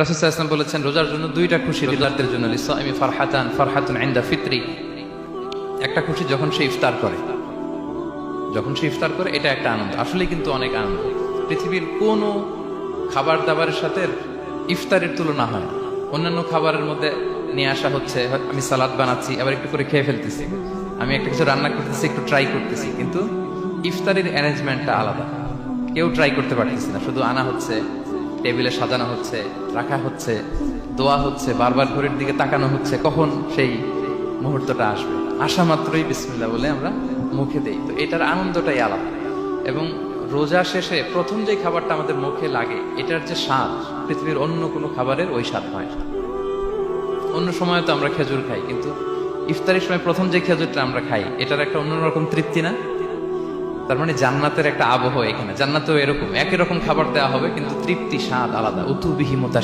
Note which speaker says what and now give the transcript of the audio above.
Speaker 1: রাসূল সাল্লাল্লাহু আলাইহি ওয়াসাল্লাম বলেছেন রোজার জন্য দুইটা খুশি রোজাদারদের জন্য লিসাইমি ফারহাতুন ইনদা ফিতরি। একটা খুশি যখন সে ইফতার করে, এটা একটা আনন্দ, আসলে কিন্তু অনেক আনন্দ। পৃথিবীর কোনো খাবার দাবারের সাথে ইফতারের তুলনা হয় না। অন্যান্য খাবারের মধ্যে নিয়ে আসা হচ্ছে, আমি সালাদ বানাচ্ছি আবার একটু করে খেয়ে ফেলতেছি, আমি একটা কিছু রান্না করতেছি একটু ট্রাই করতেছি, কিন্তু ইফতারের অ্যারেঞ্জমেন্টটা আলাদা। কেউ ট্রাই করতে পারতেছি না, শুধু আনা হচ্ছে, টেবিলে সাজানো হচ্ছে, রাখা হচ্ছে, দোয়া হচ্ছে, বারবার ঘড়ির দিকে তাকানো হচ্ছে কখন সেই মুহূর্তটা আসবে। আসা মাত্রই বিসমিল্লাহ বলে আমরা মুখে দেই। তো এটার আনন্দটাই আলাদা। এবং রোজা শেষে প্রথম যে খাবারটা আমাদের মুখে লাগে, এটার যে স্বাদ পৃথিবীর অন্য কোনো খাবারের ওই স্বাদ হয় না। অন্য সময় তো আমরা খেজুর খাই, কিন্তু ইফতারের সময় প্রথম যে খেজুরটা আমরা খাই, এটার একটা অন্যরকম তৃপ্তি না? তার মানে জান্নাতের একটা আবহ এখানে। জান্নাতেও এরকম একই রকম খাবার দেওয়া হবে, কিন্তু তৃপ্তি স্বাদ আলাদা। উতুবিহি মুতা